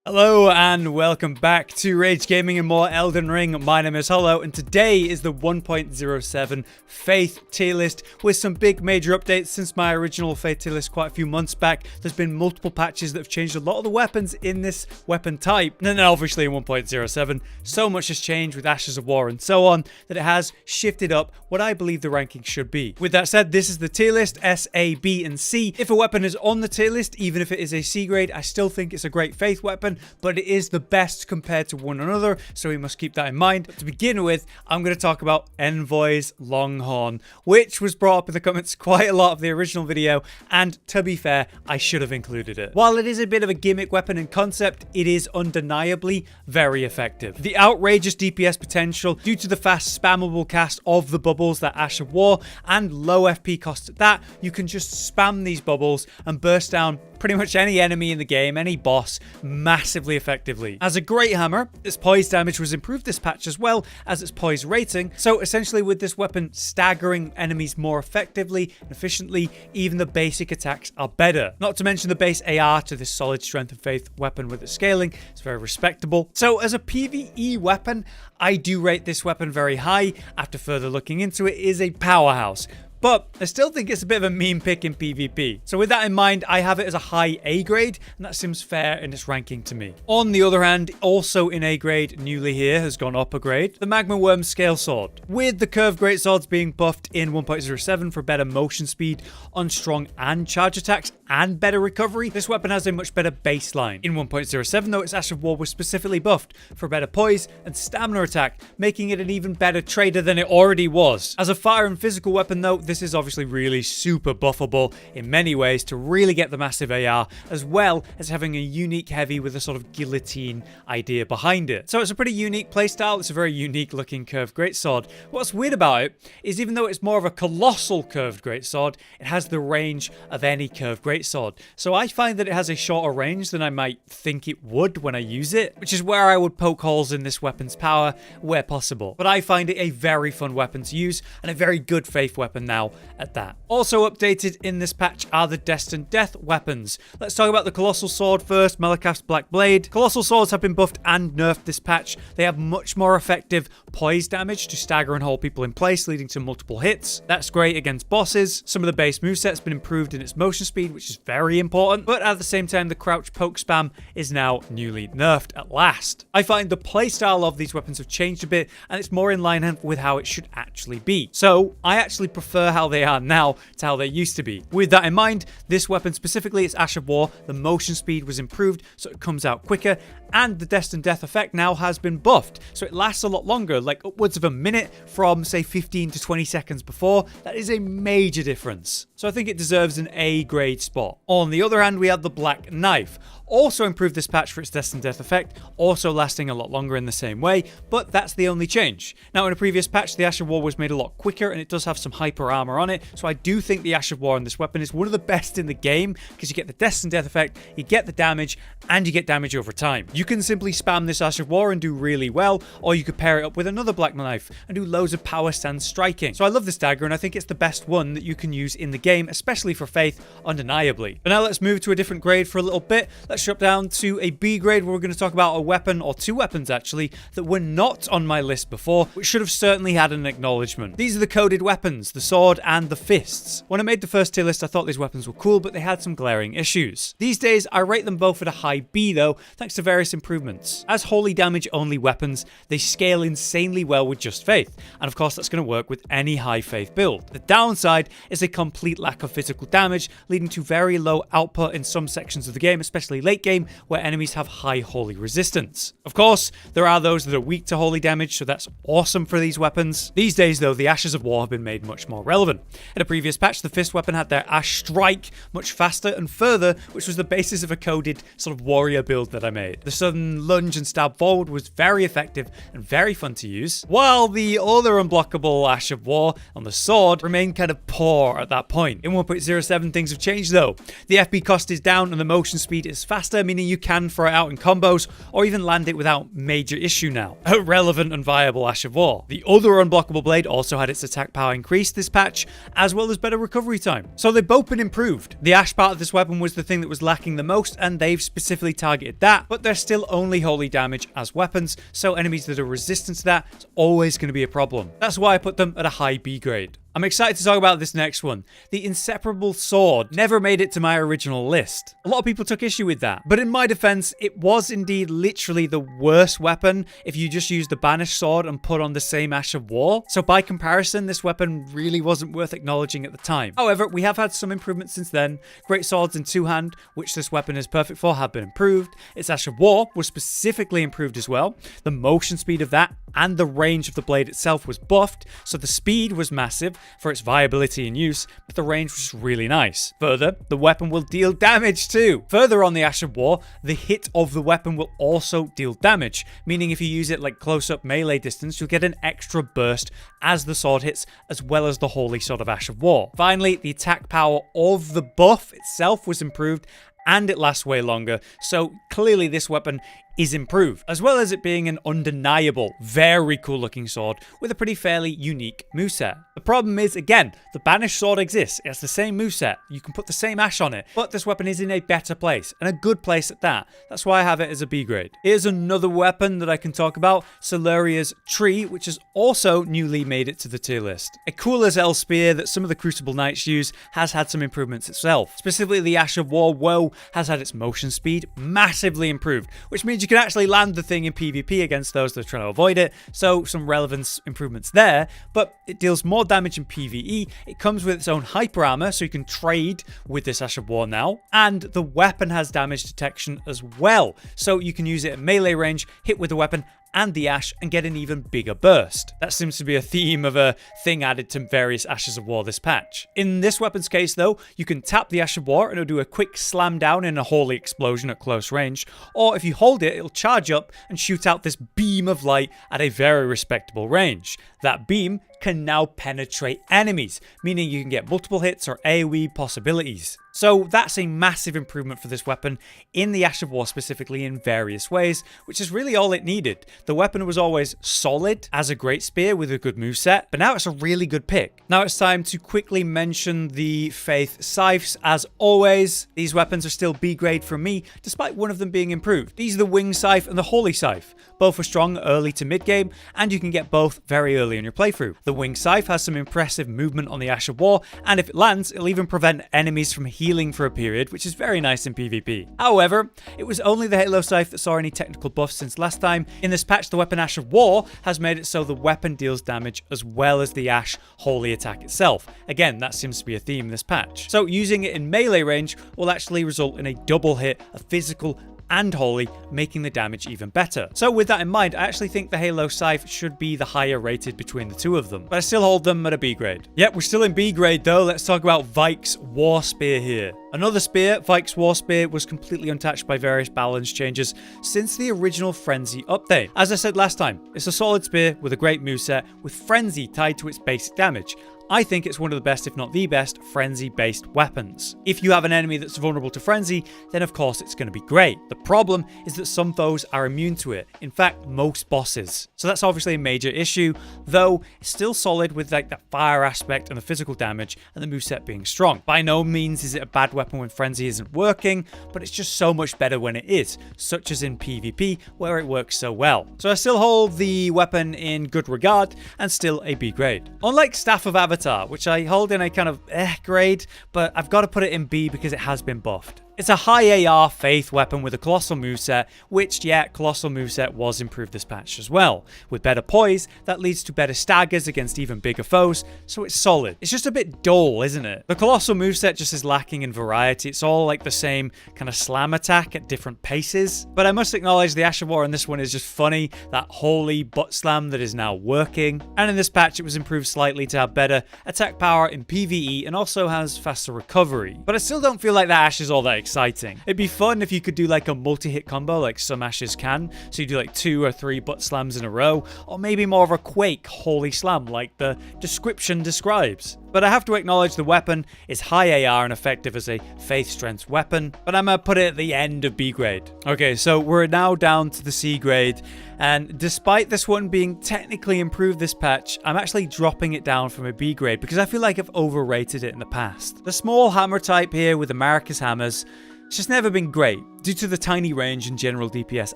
Hello and welcome back to Rage Gaming and more Elden Ring. My name is Hollow and today is the 1.07 Faith tier list with some big major updates since my original Faith tier list quite a few months back. There's been multiple patches that have changed a lot of the weapons in this weapon type. And then obviously in 1.07, so much has changed with Ashes of War and so on that it has shifted up what I believe the ranking should be. With that said, this is the tier list, S, A, B and C. If a weapon is on the tier list, even if it is a C grade, I still think it's a great Faith weapon, but it is the best compared to one another, so we must keep that in mind. But to begin with, I'm going to talk about Envoy's Longhorn, which was brought up in the comments quite a lot of the original video, and to be fair, I should have included it. While it is a bit of a gimmick weapon in concept, it is undeniably very effective. The outrageous DPS potential due to the fast spammable cast of the bubbles that Ash of War and low FP cost at that, you can just spam these bubbles and burst down pretty much any enemy in the game, any boss, massively effectively. As a great hammer, its poise damage was improved this patch as well as its poise rating, so essentially with this weapon staggering enemies more effectively and efficiently, even the basic attacks are better. Not to mention the base AR to this solid strength and faith weapon with its scaling, it's very respectable. So as a PvE weapon, I do rate this weapon very high. After further looking into it, it is a powerhouse. But I still think it's a bit of a meme pick in PvP. So with that in mind, I have it as a high A grade, and that seems fair in its ranking to me. On the other hand, also in A grade, newly here, has gone up a grade, the Magma Worm Scale Sword. With the curved greatswords being buffed in 1.07 for better motion speed on strong and charge attacks and better recovery, this weapon has a much better baseline. In 1.07 though, its Ash of War was specifically buffed for better poise and stamina attack, making it an even better trader than it already was. As a fire and physical weapon though, this is obviously really super buffable in many ways to really get the massive AR, as well as having a unique heavy with a sort of guillotine idea behind it. So it's a pretty unique playstyle. It's a very unique looking curved greatsword. What's weird about it is even though it's more of a colossal curved greatsword, it has the range of any curved greatsword. So I find that it has a shorter range than I might think it would when I use it, which is where I would poke holes in this weapon's power where possible. But I find it a very fun weapon to use and a very good faith weapon now at that. Also updated in this patch are the Destined Death weapons. Let's talk about the Colossal Sword first, Maliketh's Black Blade. Colossal Swords have been buffed and nerfed this patch. They have much more effective poise damage to stagger and hold people in place, leading to multiple hits. That's great against bosses. Some of the base moveset's been improved in its motion speed, which is very important, but at the same time, the crouch poke spam is now newly nerfed at last. I find the playstyle of these weapons have changed a bit, and it's more in line with how it should actually be. So I actually prefer how they are now to how they used to be. With that in mind, this weapon specifically, its Ash of War, the motion speed was improved so it comes out quicker, and the Destined Death effect now has been buffed, so it lasts a lot longer, like upwards of a minute from say 15 to 20 seconds before. That is a major difference. So I think it deserves an A grade spot. On the other hand, we have the Black Knife. Also improved this patch for its Destined Death effect, also lasting a lot longer in the same way, but that's the only change. Now in a previous patch, the Ash of War was made a lot quicker and it does have some hyper armor on it, so I do think the Ash of War on this weapon is one of the best in the game because you get the Destined Death effect, you get the damage, and you get damage over time. You can simply spam this Ash of War and do really well, or you could pair it up with another Black Knife and do loads of power stance striking. So I love this dagger and I think it's the best one that you can use in the game, especially for Faith, undeniably. But now let's move to a different grade for a little bit. Let's drop down to a B grade where we're going to talk about a weapon, or two weapons actually, that were not on my list before, which should have certainly had an acknowledgement. These are the coded weapons, the sword and the fists. When I made the first tier list, I thought these weapons were cool, but they had some glaring issues. These days, I rate them both at a high B though, thanks to various improvements. As holy damage only weapons, they scale insanely well with just faith, and of course that's going to work with any high faith build. The downside is a complete lack of physical damage, leading to very low output in some sections of the game, especially late game, where enemies have high holy resistance. Of course, there are those that are weak to holy damage, so that's awesome for these weapons. These days though, the Ashes of War have been made much more relevant. In a previous patch, the fist weapon had their Ash Strike much faster and further, which was the basis of a coded sort of warrior build that I made. The sudden lunge and stab forward was very effective and very fun to use, while the other unblockable Ash of War on the sword remained kind of poor at that point. In 1.07, things have changed though. The FP cost is down and the motion speed is faster, faster, meaning you can throw it out in combos or even land it without major issue now. A relevant and viable Ash of War. The other unblockable blade also had its attack power increased this patch, as well as better recovery time. So they've both been improved. The Ash part of this weapon was the thing that was lacking the most, and they've specifically targeted that, but they're still only holy damage as weapons, so enemies that are resistant to that is always going to be a problem. That's why I put them at a high B grade. I'm excited to talk about this next one. The Inseparable sword never made it to my original list. A lot of people took issue with that, but in my defense, it was indeed literally the worst weapon if you just used the banished sword and put on the same Ash of War. So by comparison, this weapon really wasn't worth acknowledging at the time. However, we have had some improvements since then. Greatswords in two-hand, which this weapon is perfect for, have been improved. Its Ash of War was specifically improved as well. The motion speed of that and the range of the blade itself was buffed, so the speed was massive for its viability and use, but the range was really nice. Further, the weapon will deal damage too. Further on the Ash of War, the hit of the weapon will also deal damage, meaning if you use it like close-up melee distance, you'll get an extra burst as the sword hits, as well as the holy sword of Ash of War. Finally, the attack power of the buff itself was improved, and it lasts way longer, so clearly this weapon is improved, as well as it being an undeniable, very cool looking sword with a pretty fairly unique moveset. The problem is, again, the banished sword exists. It has the same moveset. You can put the same Ash on it, but this weapon is in a better place, and a good place at that. That's why I have it as a B grade. Here's another weapon that I can talk about, Siluria's Tree, which has also newly made it to the tier list. A cool as hell spear that some of the Crucible Knights use has had some improvements itself. Specifically, the Ash of War Woe has had its motion speed massively improved, which means you can actually land the thing in PvP against those that are trying to avoid it, so some relevance improvements there, but it deals more damage in PvE. It comes with its own hyper armor, so you can trade with this Ash of War now, and the weapon has damage detection as well, so you can use it at melee range, hit with the weapon and the Ash, and get an even bigger burst. That seems to be a theme of a thing added to various Ashes of War this patch. In this weapon's case though, you can tap the Ash of War and it'll do a quick slam down in a holy explosion at close range, or if you hold it, it'll charge up and shoot out this beam of light at a very respectable range. That beam can now penetrate enemies, meaning you can get multiple hits or AoE possibilities. So that's a massive improvement for this weapon in the Ash of War specifically in various ways, which is really all it needed. The weapon was always solid as a great spear with a good moveset, but now it's a really good pick. Now it's time to quickly mention the Faith Scythes. As always, these weapons are still B grade from me, despite one of them being improved. These are the Wing Scythe and the Holy Scythe. Both are strong early to mid game, and you can get both very early in your playthrough. The Wing Scythe has some impressive movement on the Ash of War, and if it lands, it'll even prevent enemies from healing for a period, which is very nice in PvP. However, it was only the Halo Scythe that saw any technical buffs since last time. In this patch, the weapon Ash of War has made it so the weapon deals damage as well as the Ash holy attack itself. Again, that seems to be a theme in this patch. So using it in melee range will actually result in a double hit of physical and holy, making the damage even better. So with that in mind, I actually think the Halo Scythe should be the higher rated between the two of them, but I still hold them at a B grade. Yep, we're still in B grade though. Let's talk about Vike's War Spear here. Another spear, Vike's War Spear, was completely untouched by various balance changes since the original Frenzy update. As I said last time, it's a solid spear with a great moveset with Frenzy tied to its basic damage. I think it's one of the best, if not the best, Frenzy-based weapons. If you have an enemy that's vulnerable to Frenzy, then of course it's going to be great. The problem is that some foes are immune to it. In fact, most bosses. So that's obviously a major issue, though it's still solid with like that fire aspect and the physical damage and the moveset being strong. By no means is it a bad weapon when Frenzy isn't working, but it's just so much better when it is, such as in PvP, where it works so well. So I still hold the weapon in good regard and still a B grade. Unlike Staff of Avatar, which I hold in a kind of grade, but I've got to put it in B because it has been buffed. It's a high AR Faith weapon with a Colossal moveset, which, yeah, Colossal moveset was improved this patch as well. With better poise, that leads to better staggers against even bigger foes, so it's solid. It's just a bit dull, isn't it? The Colossal moveset just is lacking in variety. It's all like the same kind of slam attack at different paces. But I must acknowledge the Ash of War in this one is just funny, that holy butt slam that is now working. And in this patch, it was improved slightly to have better attack power in PvE and also has faster recovery. But I still don't feel like that Ash is all that exciting. It'd be fun if you could do like a multi-hit combo like some Ashes can, so you do like 2 or 3 butt slams in a row, or maybe more of a Quake holy slam like the description describes. But I have to acknowledge the weapon is high AR and effective as a Faith Strength weapon, but I'm gonna put it at the end of B grade. Okay, so we're now down to the C grade, and despite this one being technically improved this patch, I'm actually dropping it down from a B grade because I feel like I've overrated it in the past. The small hammer type here with the Marika's hammers, it's just never been great, due to the tiny range and general DPS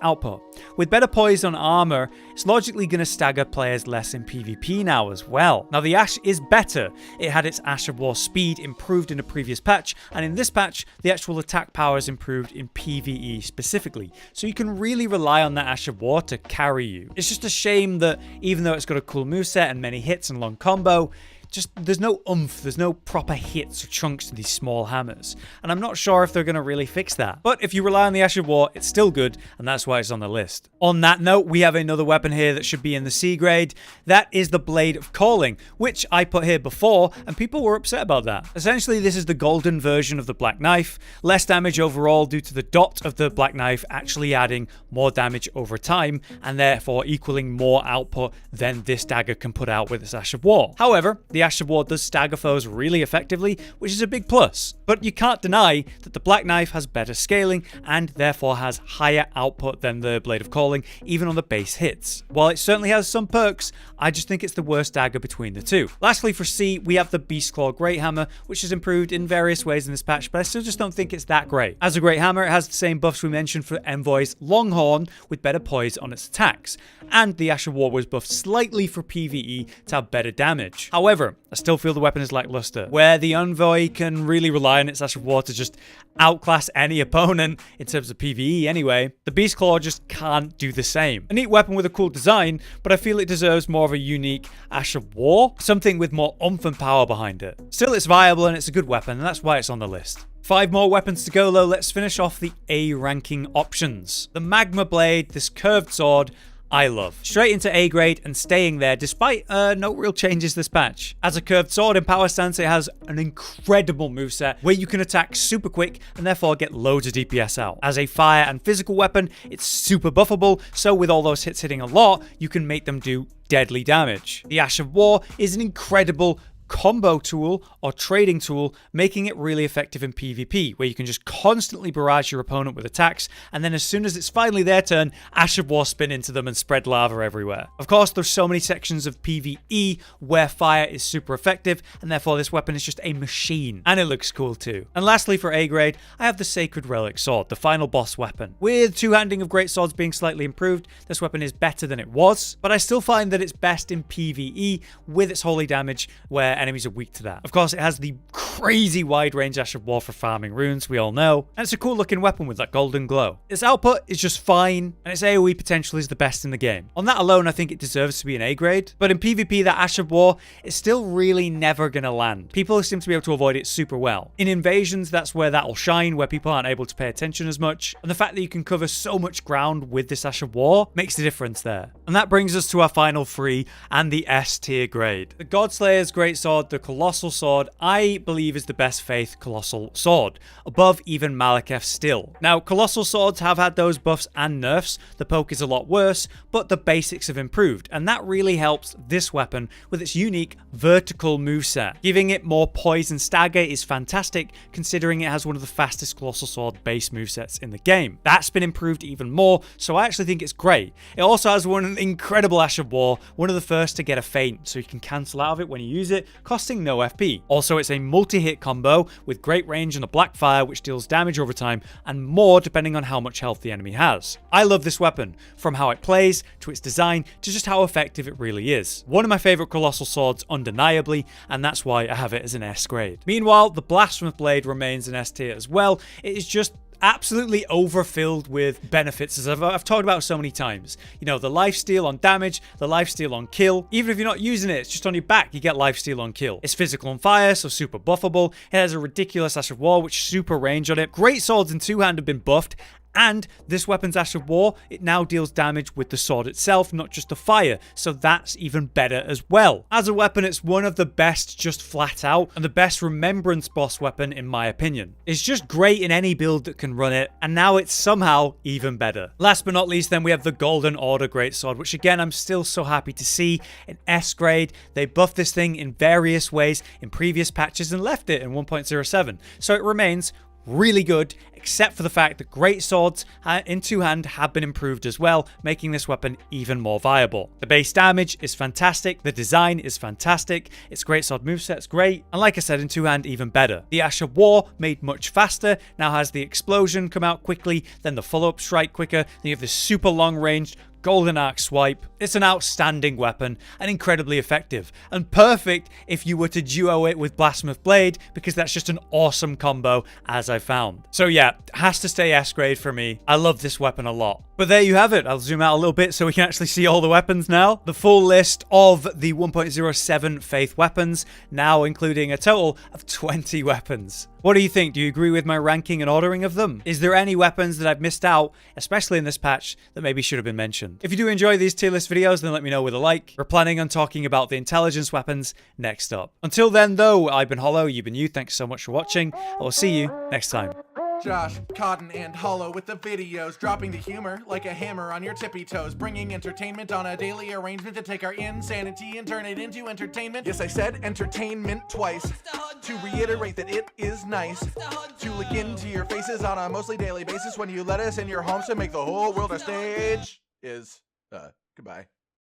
output. With better poise on armor, it's logically going to stagger players less in PvP now as well. Now the Ash is better. It had its Ash of War speed improved in a previous patch, and in this patch, the actual attack power is improved in PvE specifically. So you can really rely on that Ash of War to carry you. It's just a shame that even though it's got a cool moveset and many hits and long combo, there's no oomph, there's no proper hits or chunks to these small hammers. And I'm not sure if they're going to really fix that. But if you rely on the Ash of War, it's still good, and that's why it's on the list. On that note, we have another weapon here that should be in the C grade. That is the Blade of Calling, which I put here before, and people were upset about that. Essentially, this is the golden version of the Black Knife. Less damage overall due to the dot of the Black Knife actually adding more damage over time, and therefore equaling more output than this dagger can put out with its Ash of War. However, the Ash of War does stagger foes really effectively, which is a big plus. But you can't deny that the Black Knife has better scaling and therefore has higher output than the Blade of Calling, even on the base hits. While it certainly has some perks, I just think it's the worst dagger between the two. Lastly, for C, we have the Beast Claw Great Hammer, which is improved in various ways in this patch, but I still just don't think it's that great. As a Great Hammer, it has the same buffs we mentioned for Envoy's Longhorn, with better poise on its attacks. And the Ash of War was buffed slightly for PvE to have better damage. However, I still feel the weapon is lackluster, where the Envoy can really rely on its Ash of War to just outclass any opponent, in terms of PvE anyway. The Beast Claw just can't do the same. A neat weapon with a cool design, but I feel it deserves more of a unique Ash of War, something with more oomph and power behind it. Still, it's viable and it's a good weapon, and that's why it's on the list. 5 more weapons to go though. Let's finish off the A ranking options. The Magma Blade, this curved sword, I love. Straight into A grade and staying there despite no real changes this patch. As a curved sword in power stance, it has an incredible moveset where you can attack super quick and therefore get loads of DPS out. As a fire and physical weapon, it's super buffable, so with all those hits hitting a lot, you can make them do deadly damage. The Ash of War is an incredible combo tool or trading tool, making it really effective in PvP, where you can just constantly barrage your opponent with attacks, and then as soon as it's finally their turn, Ash of War spin into them and spread lava everywhere. Of course, there's so many sections of PvE where fire is super effective, and therefore this weapon is just a machine, and it looks cool too. And lastly, for A grade, I have the Sacred Relic Sword, the final boss weapon. With two-handing of great swords being slightly improved, this weapon is better than it was, but I still find that it's best in PvE with its holy damage, where enemies are weak to that. Of course, it has the crazy wide range Ash of War for farming runes, we all know, and it's a cool looking weapon with that golden glow. Its output is just fine, and its AoE potential is the best in the game. On that alone, I think it deserves to be an A grade, but in PvP, that Ash of War is still really never gonna land. People seem to be able to avoid it super well. In invasions, that's where that'll shine, where people aren't able to pay attention as much, and the fact that you can cover so much ground with this Ash of War makes the difference there. And that brings us to our final 3 and the S tier grade. The Godslayer's Greatsword, the Colossal Sword, I believe is the best Faith Colossal Sword, above even Maliketh still. Now, Colossal Swords have had those buffs and nerfs, the poke is a lot worse, but the basics have improved, and that really helps this weapon with its unique vertical moveset. Giving it more poise and stagger is fantastic, considering it has one of the fastest Colossal Sword base movesets in the game. That's been improved even more, so I actually think it's great. It also has one incredible Ash of War, one of the first to get a feint, so you can cancel out of it when you use it, costing no FP. Also, it's a multi-hit combo with great range and a black fire which deals damage over time and more depending on how much health the enemy has. I love this weapon, from how it plays, to its design, to just how effective it really is. One of my favourite Colossal Swords undeniably, and that's why I have it as an S grade. Meanwhile, the Blasphemous Blade remains an S tier as well. It is just absolutely overfilled with benefits, as I've talked about so many times. You know, the lifesteal on damage, the lifesteal on kill. Even if you're not using it, it's just on your back, you get lifesteal on kill. It's physical on fire, so super buffable. It has a ridiculous Ash of War, which is super range on it. Great swords and two-hand have been buffed, And this weapon's Ash of War, it now deals damage with the sword itself, not just the fire, so that's even better as well. As a weapon, it's one of the best just flat out, and the best remembrance boss weapon in my opinion. It's just great in any build that can run it, and now it's somehow even better. Last but not least then, we have the Golden Order Greatsword, which again I'm still so happy to see in S grade. They buffed this thing in various ways in previous patches and left it in 1.07, so it remains really good, except for the fact that greatswords in two-hand have been improved as well, making this weapon even more viable. The base damage is fantastic, the design is fantastic, its greatsword moveset's great, and like I said, in two-hand even better. The Ash of War, made much faster, now has the explosion come out quickly, then the follow-up strike quicker, then you have this super long-ranged Golden Arc Swipe. It's an outstanding weapon and incredibly effective, and perfect if you were to duo it with Blasphemous Blade, because that's just an awesome combo as I found. So yeah, has to stay S grade for me. I love this weapon a lot. But there you have it. I'll zoom out a little bit so we can actually see all the weapons now. The full list of the 1.07 Faith weapons, now including a total of 20 weapons. What do you think? Do you agree with my ranking and ordering of them? Is there any weapons that I've missed out, especially in this patch, that maybe should have been mentioned? If you do enjoy these tier list videos, then let me know with a like. We're planning on talking about the intelligence weapons next up. Until then though, I've been Hollow, you've been you. Thanks so much for watching. I will see you next time. Josh, Cotton, and Hollow with the videos, dropping the humor like a hammer on your tippy toes, bringing entertainment on a daily arrangement to take our insanity and turn it into entertainment. Yes, I said entertainment twice, to reiterate that it is nice to look into your faces on a mostly daily basis when you let us in your homes to make the whole world a stage. Goodbye.